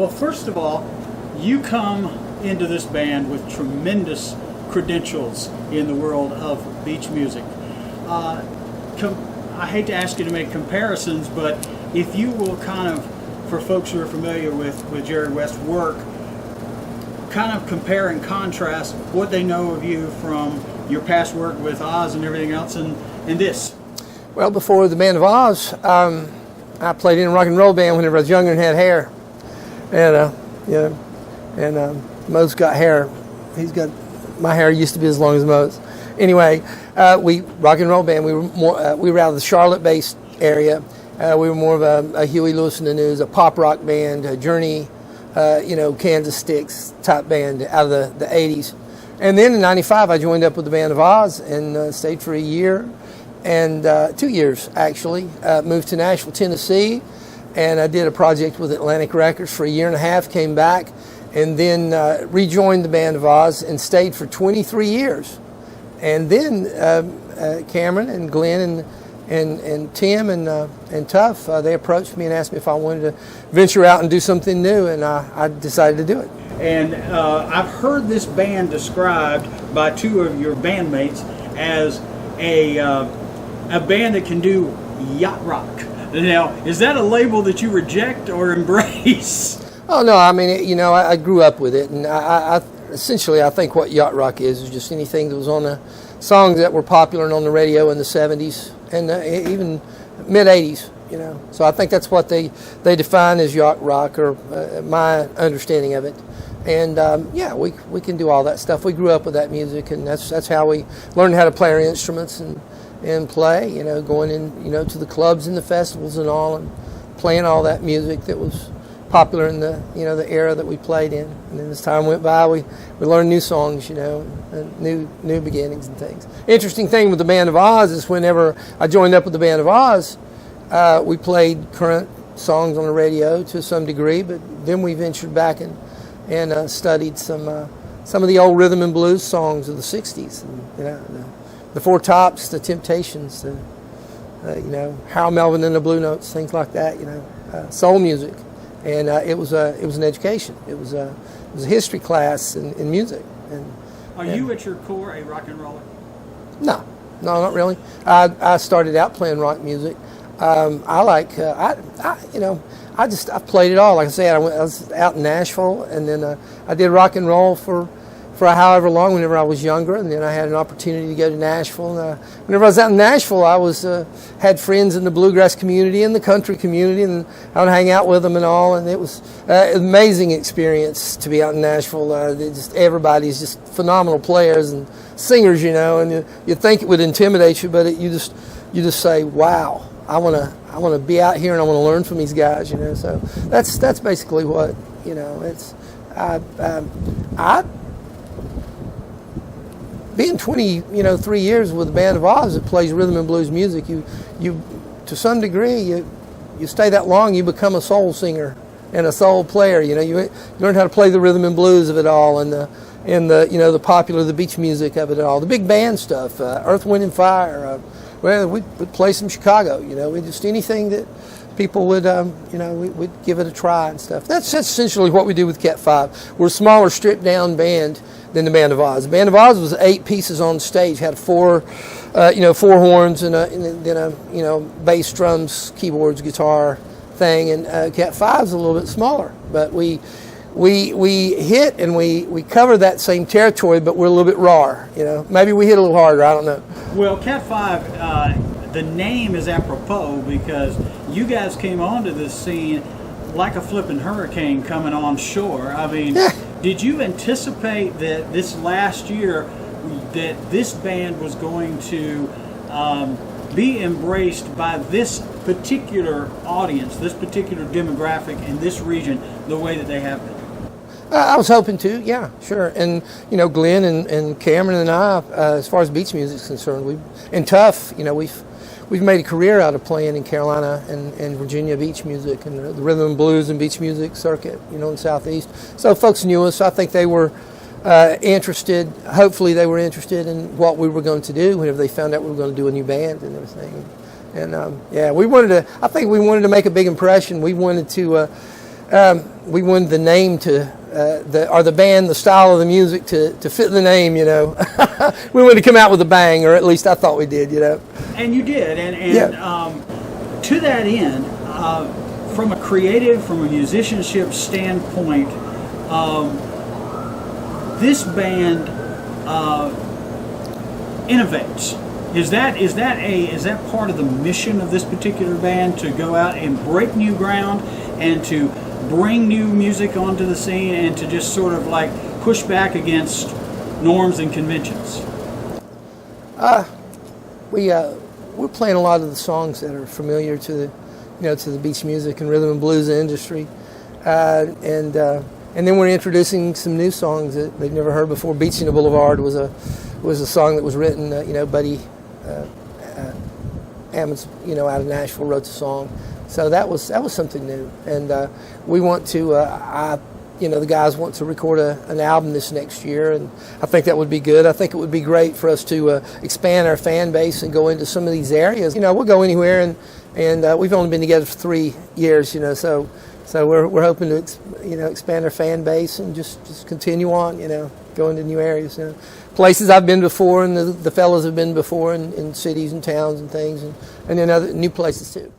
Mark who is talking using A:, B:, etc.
A: Well, first of all, you come into this band with tremendous credentials in the world of beach music. I hate to ask you to make comparisons, but if you will kind of, for folks who are familiar with Jerry West's work, kind of compare and contrast what they know of you from your past work with Oz and everything else and this.
B: Well, before the Band of Oz, I played in a rock and roll band whenever I was younger and had hair. And Mo's got hair. My hair used to be as long as Mo's. Anyway, we rock and roll band. We were out of the Charlotte-based area. We were more of a Huey Lewis and the News, a pop rock band, a Journey, Kansas Sticks type band out of the 80s. And then in '95, I joined up with the Band of Oz and stayed for a year and 2 years actually. Moved to Nashville, Tennessee, and I did a project with Atlantic Records for a year and a half. Came back, and then rejoined the Band of Oz and stayed for 23 years. And then Cameron and Glenn and Tim and Tuff, they approached me and asked me if I wanted to venture out and do something new, and I decided to do it.
A: And I've heard this band described by two of your bandmates as a band that can do yacht rock. Now, is that a label that you reject or embrace?
B: Oh no, I mean, I grew up with it, and I essentially I think what yacht rock is just anything that was on the songs that were popular and on the radio in the '70s and even mid '80s. So I think that's what they define as yacht rock, or my understanding of it. And we can do all that stuff. We grew up with that music, and that's how we learned how to play our instruments and play. Going in to the clubs and the festivals and all, and playing all that music that was popular in the the era that we played in. And then as time went by, we learned new songs, and new beginnings and things. Interesting thing with the Band of Oz is whenever I joined up with the Band of Oz, we played current songs on the radio to some degree, but then we ventured back and studied some of the old rhythm and blues songs of the '60s. And, the Four Tops, the Temptations, Harold Melvin and the Blue Notes, things like that. Soul music. And it was an education. It was a history class in music.
A: Are you at your core a rock and roller?
B: No, not really. I started out playing rock music. I played it all. Like I said, I was out in Nashville, and then I did rock and roll for however long whenever I was younger, and then I had an opportunity to go to Nashville. And, whenever I was out in Nashville, I had friends in the bluegrass community and the country community, and I would hang out with them and all, and it was an amazing experience to be out in Nashville. Everybody's just phenomenal players and singers, and you think it would intimidate you, but you just say, wow, I want to be out here and I want to learn from these guys, So that's basically what it's. Being 3 years with the Band of Oz that plays rhythm and blues music, you to some degree you stay that long, you become a soul singer and a soul player. You learn how to play the rhythm and blues of it all, and the popular, the beach music of it all, the big band stuff, Earth, Wind and Fire. We'd play some Chicago. We just anything that people would we'd give it a try and stuff. That's essentially what we do with CAT5. We're a smaller, stripped down band than the Band of Oz. The Band of Oz was 8 pieces on stage, had four horns and then a bass, drums, keyboards, guitar thing, and CAT5 is a little bit smaller. But we hit and we cover that same territory, but we're a little bit rawer. Maybe we hit a little harder. I don't know.
A: Well, CAT5, the name is apropos because you guys came onto this scene like a flipping hurricane coming on shore. I mean, did you anticipate that this last year that this band was going to be embraced by this particular audience, this particular demographic in this region, the way that they have been?
B: I was hoping to, yeah, sure. And Glenn and Cameron and I, as far as beach music is concerned, Tuff, we've made a career out of playing in Carolina and Virginia beach music and the rhythm and blues and beach music circuit, in the Southeast. So folks knew us. I think they were interested. Hopefully, they were interested in what we were going to do whenever they found out we were going to do a new band and everything. And I think we wanted to make a big impression. We wanted to We wanted the name to, the band, the style of the music to fit the name, you know. We wanted to come out with a bang, or at least I thought we did, you know.
A: And you did, to that end, from a musicianship standpoint, this band innovates. Is that part of the mission of this particular band, to go out and break new ground and to bring new music onto the scene and to just sort of like push back against norms and conventions?
B: We're playing a lot of the songs that are familiar to the beach music and rhythm and blues industry, and then we're introducing some new songs that they've never heard before. Beaching the Boulevard was a song that was written, Buddy Ammons, out of Nashville, wrote the song. So that was something new, and we want to. The guys want to record an album this next year, and I think that would be good. I think it would be great for us to expand our fan base and go into some of these areas. We'll go anywhere, and we've only been together for 3 years, so we're hoping to expand our fan base and just continue on, go into new areas, places I've been before, and the fellas have been before in cities and towns and things, and then other new places too.